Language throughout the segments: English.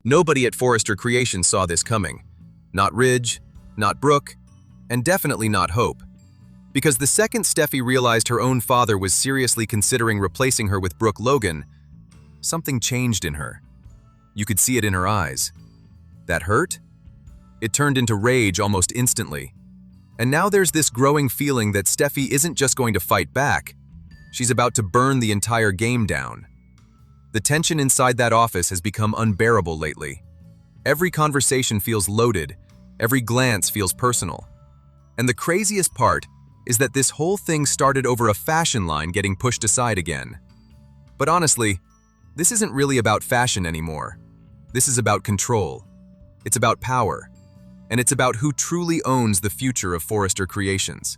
Nobody at Forrester Creations saw this coming. Not Ridge, not Brooke, and definitely not Hope. Because the second Steffi realized her own father was seriously considering replacing her with Brooke Logan, something changed in her. You could see it in her eyes. That hurt? It turned into rage almost instantly. And now there's this growing feeling that Steffi isn't just going to fight back. She's about to burn the entire game down. The tension inside that office has become unbearable lately. Every conversation feels loaded, every glance feels personal. And the craziest part is that this whole thing started over a fashion line getting pushed aside again. But honestly, this isn't really about fashion anymore. This is about control. It's about power. And it's about who truly owns the future of Forrester Creations.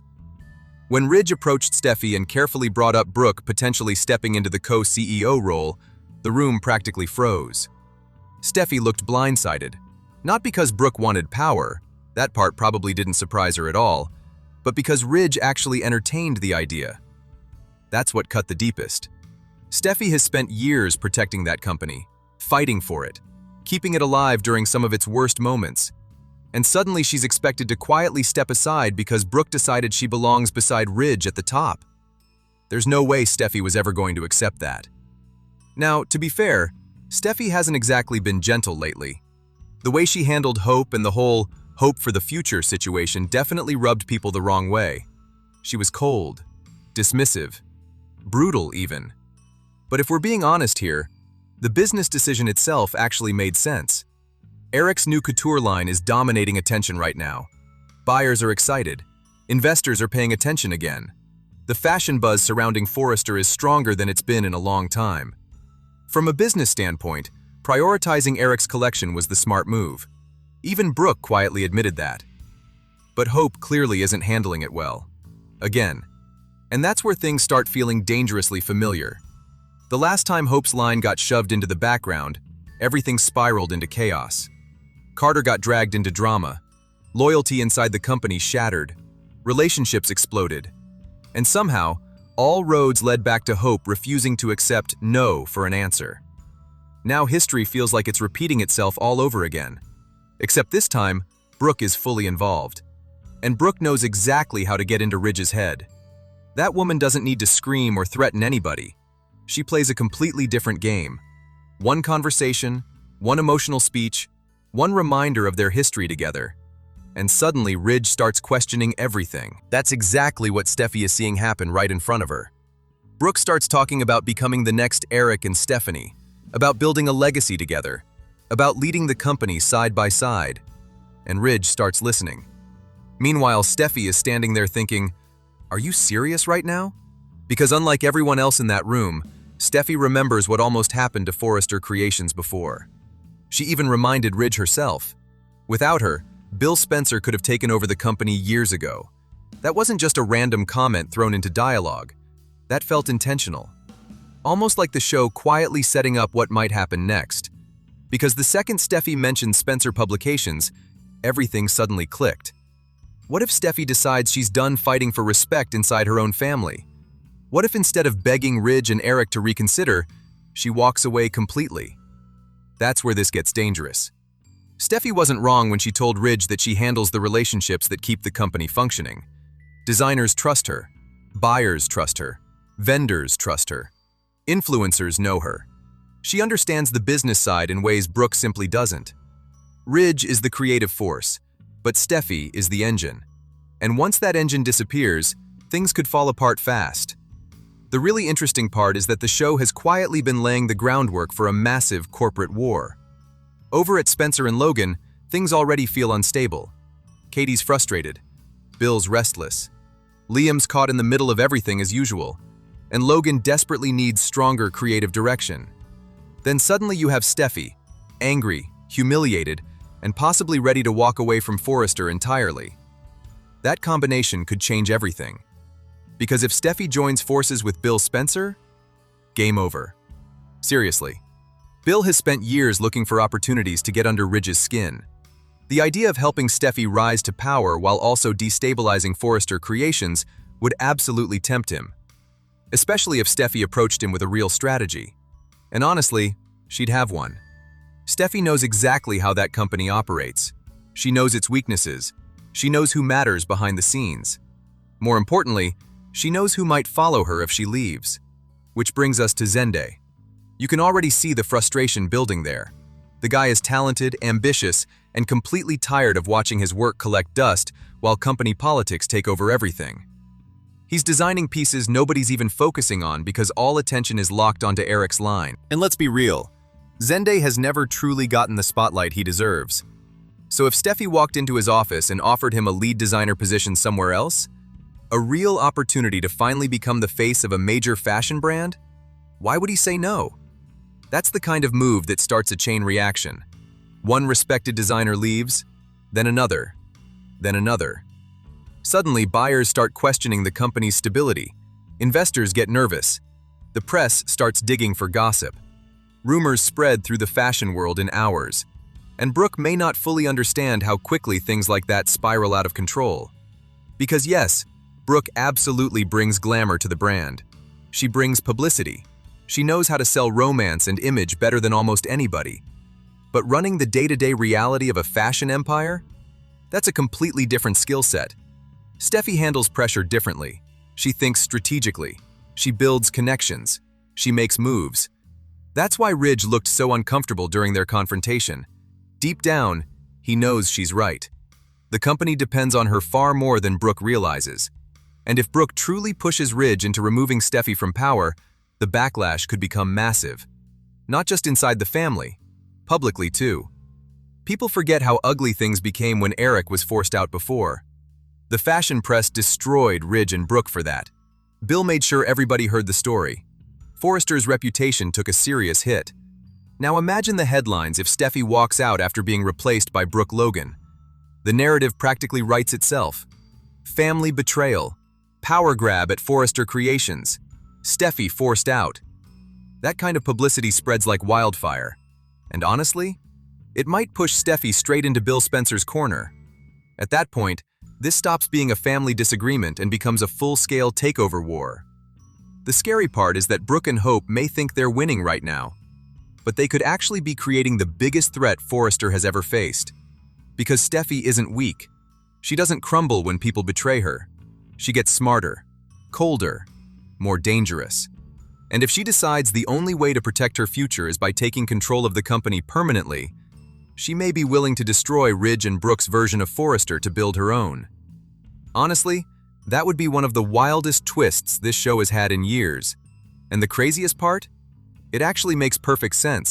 When Ridge approached Steffi and carefully brought up Brooke potentially stepping into the co-CEO role, the room practically froze. Steffi looked blindsided, not because Brooke wanted power, that part probably didn't surprise her at all, but because Ridge actually entertained the idea. That's what cut the deepest. Steffi has spent years protecting that company, fighting for it, keeping it alive during some of its worst moments. And suddenly she's expected to quietly step aside because Brooke decided she belongs beside Ridge at the top. There's no way Steffi was ever going to accept that. Now, to be fair, Steffi hasn't exactly been gentle lately. The way she handled Hope and the whole hope for the future situation definitely rubbed people the wrong way. She was cold, dismissive, brutal even. But if we're being honest here, the business decision itself actually made sense. Eric's new couture line is dominating attention right now. Buyers are excited. Investors are paying attention again. The fashion buzz surrounding Forrester is stronger than it's been in a long time. From a business standpoint, prioritizing Eric's collection was the smart move. Even Brooke quietly admitted that. But Hope clearly isn't handling it well. Again. And that's where things start feeling dangerously familiar. The last time Hope's line got shoved into the background, everything spiraled into chaos. Carter got dragged into drama. Loyalty inside the company shattered. Relationships exploded. And somehow, all roads led back to Hope refusing to accept no for an answer. Now history feels like it's repeating itself all over again. Except this time, Brooke is fully involved. And Brooke knows exactly how to get into Ridge's head. That woman doesn't need to scream or threaten anybody. She plays a completely different game. One conversation, one emotional speech, one reminder of their history together. And suddenly Ridge starts questioning everything. That's exactly what Steffi is seeing happen right in front of her. Brooke starts talking about becoming the next Eric and Stephanie, about building a legacy together, about leading the company side by side. And Ridge starts listening. Meanwhile, Steffi is standing there thinking, "Are you serious right now?" Because unlike everyone else in that room, Steffi remembers what almost happened to Forrester Creations before. She even reminded Ridge herself. Without her, Bill Spencer could have taken over the company years ago. That wasn't just a random comment thrown into dialogue. That felt intentional. Almost like the show quietly setting up what might happen next. Because the second Steffi mentioned Spencer Publications, everything suddenly clicked. What if Steffi decides she's done fighting for respect inside her own family? What if instead of begging Ridge and Eric to reconsider, she walks away completely? That's where this gets dangerous. Steffi wasn't wrong when she told Ridge that she handles the relationships that keep the company functioning. Designers trust her. Buyers trust her. Vendors trust her. Influencers know her. She understands the business side in ways Brooke simply doesn't. Ridge is the creative force, but Steffi is the engine. And once that engine disappears, things could fall apart fast. The really interesting part is that the show has quietly been laying the groundwork for a massive corporate war. Over at Spencer and Logan, things already feel unstable. Katie's frustrated. Bill's restless. Liam's caught in the middle of everything as usual. And Logan desperately needs stronger creative direction. Then suddenly you have Steffi, angry, humiliated, and possibly ready to walk away from Forrester entirely. That combination could change everything. Because if Steffi joins forces with Bill Spencer, game over. Seriously. Bill has spent years looking for opportunities to get under Ridge's skin. The idea of helping Steffi rise to power while also destabilizing Forrester Creations would absolutely tempt him. Especially if Steffi approached him with a real strategy. And honestly, she'd have one. Steffi knows exactly how that company operates. She knows its weaknesses. She knows who matters behind the scenes. More importantly, she knows who might follow her if she leaves. Which brings us to Zende. You can already see the frustration building there. The guy is talented, ambitious, and completely tired of watching his work collect dust while company politics take over everything. He's designing pieces nobody's even focusing on because all attention is locked onto Eric's line. And let's be real, Zende has never truly gotten the spotlight he deserves. So if Steffi walked into his office and offered him a lead designer position somewhere else, a real opportunity to finally become the face of a major fashion brand, why would he say no? That's the kind of move that starts a chain reaction. One respected designer leaves, then another, then another. Suddenly, buyers start questioning the company's stability. Investors get nervous. The press starts digging for gossip. Rumors spread through the fashion world in hours. And Brooke may not fully understand how quickly things like that spiral out of control. Because yes, Brooke absolutely brings glamour to the brand. She brings publicity. She knows how to sell romance and image better than almost anybody. But running the day-to-day reality of a fashion empire? That's a completely different skill set. Steffi handles pressure differently. She thinks strategically. She builds connections. She makes moves. That's why Ridge looked so uncomfortable during their confrontation. Deep down, he knows she's right. The company depends on her far more than Brooke realizes. And if Brooke truly pushes Ridge into removing Steffi from power, the backlash could become massive. Not just inside the family, publicly too. People forget how ugly things became when Eric was forced out before. The fashion press destroyed Ridge and Brooke for that. Bill made sure everybody heard the story. Forrester's reputation took a serious hit. Now imagine the headlines if Steffi walks out after being replaced by Brooke Logan. The narrative practically writes itself. Family betrayal. Power grab at Forrester Creations. Steffi forced out. That kind of publicity spreads like wildfire. And honestly, it might push Steffi straight into Bill Spencer's corner. At that point, this stops being a family disagreement and becomes a full-scale takeover war. The scary part is that Brooke and Hope may think they're winning right now, but they could actually be creating the biggest threat Forrester has ever faced. Because Steffi isn't weak. She doesn't crumble when people betray her. She gets smarter, colder, more dangerous. And if she decides the only way to protect her future is by taking control of the company permanently, she may be willing to destroy Ridge and Brooke's version of Forrester to build her own. Honestly, that would be one of the wildest twists this show has had in years. And the craziest part? It actually makes perfect sense.